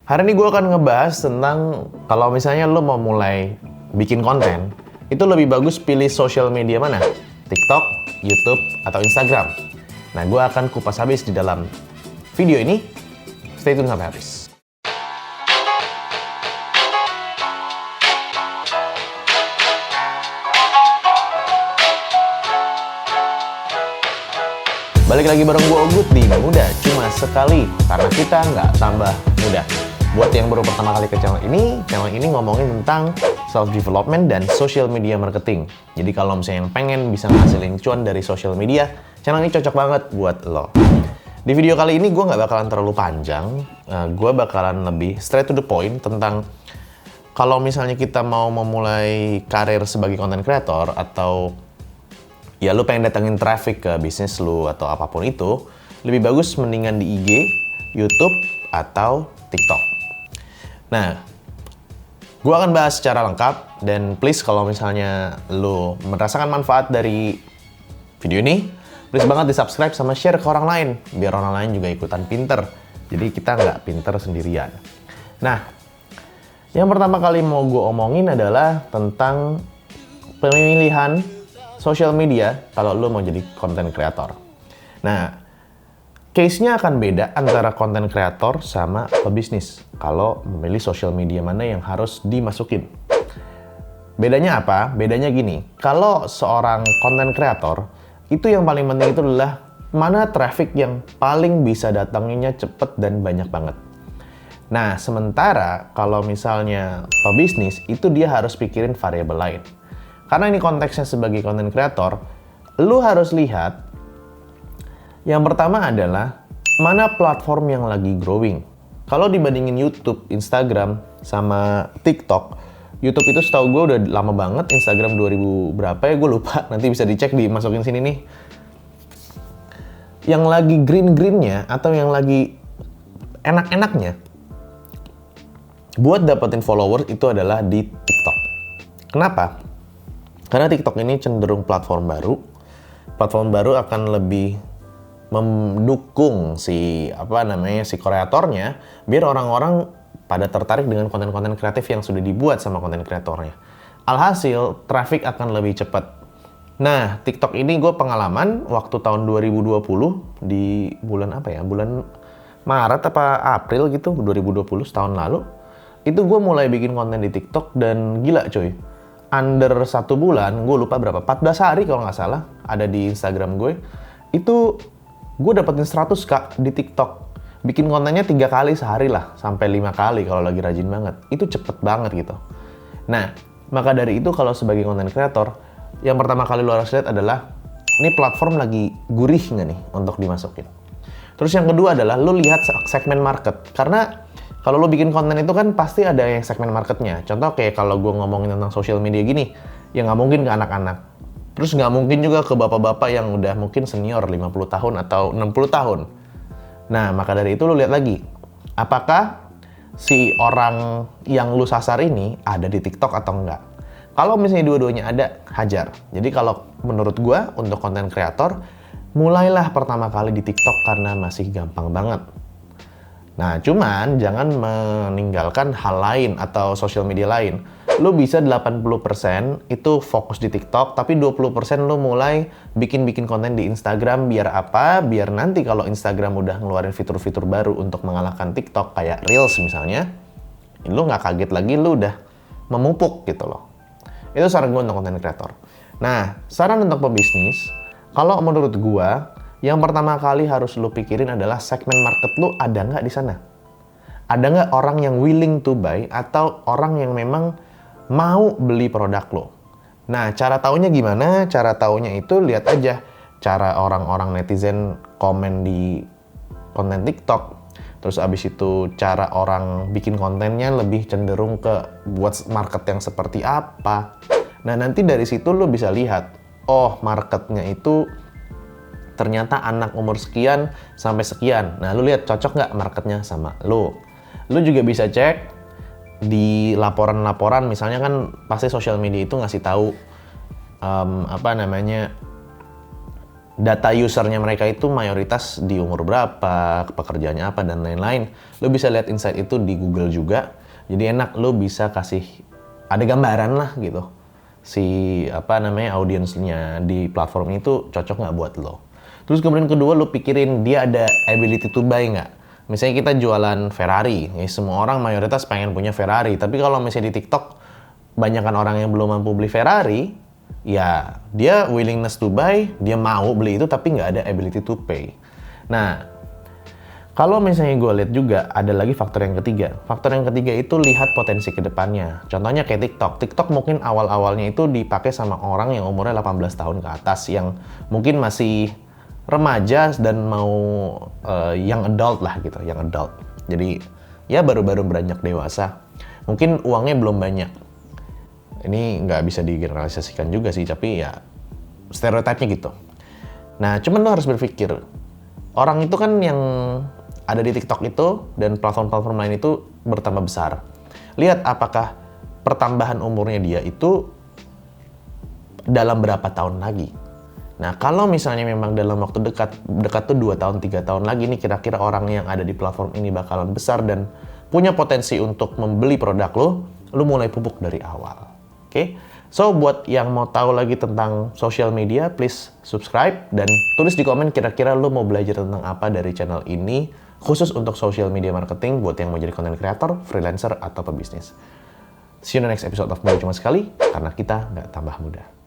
Hari ini gue akan ngebahas tentang kalau misalnya lo mau mulai bikin konten, itu lebih bagus pilih social media mana? TikTok, YouTube, atau Instagram? Nah, gue akan kupas habis di dalam video ini. Stay tune sampai habis. Balik lagi bareng gue Ogut di Muda Cuma Sekali, karena kita nggak tambah mudah. Buat yang baru pertama kali ke channel ini ngomongin tentang self-development dan social media marketing. Jadi kalau misalnya yang pengen bisa ngasilin cuan dari social media, channel ini cocok banget buat lo. Di video kali ini gue nggak bakalan terlalu panjang, gue bakalan lebih straight to the point tentang kalau misalnya kita mau memulai karir sebagai content creator atau ya lu pengen datengin traffic ke bisnis lu atau apapun itu, lebih bagus mendingan di IG, YouTube, atau TikTok. Nah, gue akan bahas secara lengkap, dan please kalau misalnya lu merasakan manfaat dari video ini, please banget di subscribe sama share ke orang lain, biar orang lain juga ikutan pinter. Jadi kita nggak pinter sendirian. Nah, yang pertama kali mau gue omongin adalah tentang pemilihan social media kalau lo mau jadi content creator. Nah, case-nya akan beda antara content creator sama pebisnis kalau memilih social media mana yang harus dimasukin. Bedanya apa? Bedanya gini, kalau seorang content creator, itu yang paling penting itu adalah mana traffic yang paling bisa datanginnya cepet dan banyak banget. Nah, sementara kalau misalnya pebisnis, itu dia harus pikirin variabel lain. Karena ini konteksnya sebagai content creator, lu harus lihat yang pertama adalah mana platform yang lagi growing. Kalau dibandingin YouTube, Instagram, sama TikTok, YouTube itu setahu gue udah lama banget, Instagram 2000 berapa ya, gue lupa, nanti bisa dicek dimasukin sini nih. Yang lagi green-greennya atau yang lagi enak-enaknya buat dapetin followers itu adalah di TikTok. Kenapa? Karena TikTok ini cenderung platform baru. Platform baru akan lebih mendukung si kreatornya biar orang-orang pada tertarik dengan konten-konten kreatif yang sudah dibuat sama konten kreatornya. Alhasil, traffic akan lebih cepat. Nah, TikTok ini gue pengalaman waktu tahun 2020 di bulan apa ya? Bulan Maret apa April gitu, 2020 setahun lalu. Itu gue mulai bikin konten di TikTok dan gila coy. Under 1 bulan, gue lupa berapa, 14 hari kalau nggak salah, ada di Instagram gue. Itu gue dapetin 100K di TikTok. Bikin kontennya 3 kali sehari lah, sampai 5 kali kalau lagi rajin banget. Itu cepet banget gitu. Nah, maka dari itu kalau sebagai content creator, yang pertama kali lo harus lihat adalah, ini platform lagi gurih nggak nih untuk dimasukin. Terus yang kedua adalah, lo lihat segmen market. Karena kalau lo bikin konten itu kan pasti ada yang segmen marketnya. Contoh kayak kalau gue ngomongin tentang social media gini, ya nggak mungkin ke anak-anak. Terus nggak mungkin juga ke bapak-bapak yang udah mungkin senior 50 tahun atau 60 tahun. Nah, maka dari itu lo lihat lagi, apakah si orang yang lo sasar ini ada di TikTok atau enggak. Kalau misalnya dua-duanya ada, hajar. Jadi kalau menurut gue untuk konten kreator, mulailah pertama kali di TikTok karena masih gampang banget. Nah, cuman jangan meninggalkan hal lain atau social media lain. Lu bisa 80% itu fokus di TikTok, tapi 20% lu mulai bikin-bikin konten di Instagram. Biar apa? Biar nanti kalau Instagram udah ngeluarin fitur-fitur baru untuk mengalahkan TikTok, kayak Reels misalnya, lu nggak kaget lagi, lu udah memupuk gitu loh. Itu saran gue untuk konten kreator. Nah, saran untuk pebisnis, kalau menurut gue, yang pertama kali harus lu pikirin adalah segmen market lu ada nggak di sana? Ada nggak orang yang willing to buy atau orang yang memang mau beli produk lo? Nah, cara taunya gimana? Cara taunya itu lihat aja cara orang-orang netizen komen di konten TikTok. Terus abis itu cara orang bikin kontennya lebih cenderung ke buat market yang seperti apa. Nah, nanti dari situ lu bisa lihat, oh marketnya itu ternyata anak umur sekian sampai sekian. Nah, lu lihat cocok nggak marketnya sama lu. Lu juga bisa cek di laporan-laporan, misalnya kan pasti sosial media itu ngasih tahu data usernya mereka itu mayoritas di umur berapa, pekerjaannya apa, dan lain-lain. Lo bisa lihat insight itu di Google juga. Jadi enak, lo bisa kasih, ada gambaran lah gitu. Si audiensnya di platform itu cocok nggak buat lo. Terus kemudian kedua, lo pikirin dia ada ability to buy nggak. Misalnya kita jualan Ferrari, ya semua orang mayoritas pengen punya Ferrari. Tapi kalau misalnya di TikTok, banyakkan orang yang belum mampu beli Ferrari, ya dia willingness to buy, dia mau beli itu tapi nggak ada ability to pay. Nah, kalau misalnya gue lihat juga ada lagi faktor yang ketiga. Faktor yang ketiga itu lihat potensi ke depannya. Contohnya kayak TikTok. TikTok mungkin awal-awalnya itu dipakai sama orang yang umurnya 18 tahun ke atas, yang mungkin masih remaja dan mau young adult lah gitu, young adult. Jadi ya baru-baru beranjak dewasa. Mungkin uangnya belum banyak. Ini nggak bisa digeneralisasikan juga sih, tapi ya stereotipnya gitu. Nah, cuman lo harus berpikir, orang itu kan yang ada di TikTok itu dan platform-platform lain itu bertambah besar. Lihat apakah pertambahan umurnya dia itu dalam berapa tahun lagi. Nah, kalau misalnya memang dalam waktu dekat tuh 2 tahun, 3 tahun lagi nih, kira-kira orang yang ada di platform ini bakalan besar dan punya potensi untuk membeli produk lo mulai pupuk dari awal. Oke? So, buat yang mau tahu lagi tentang social media, please subscribe dan tulis di komen kira-kira lo mau belajar tentang apa dari channel ini, khusus untuk social media marketing buat yang mau jadi content creator, freelancer, atau pebisnis. See you in the next episode of Muda Cuma Sekali, karena kita nggak tambah muda.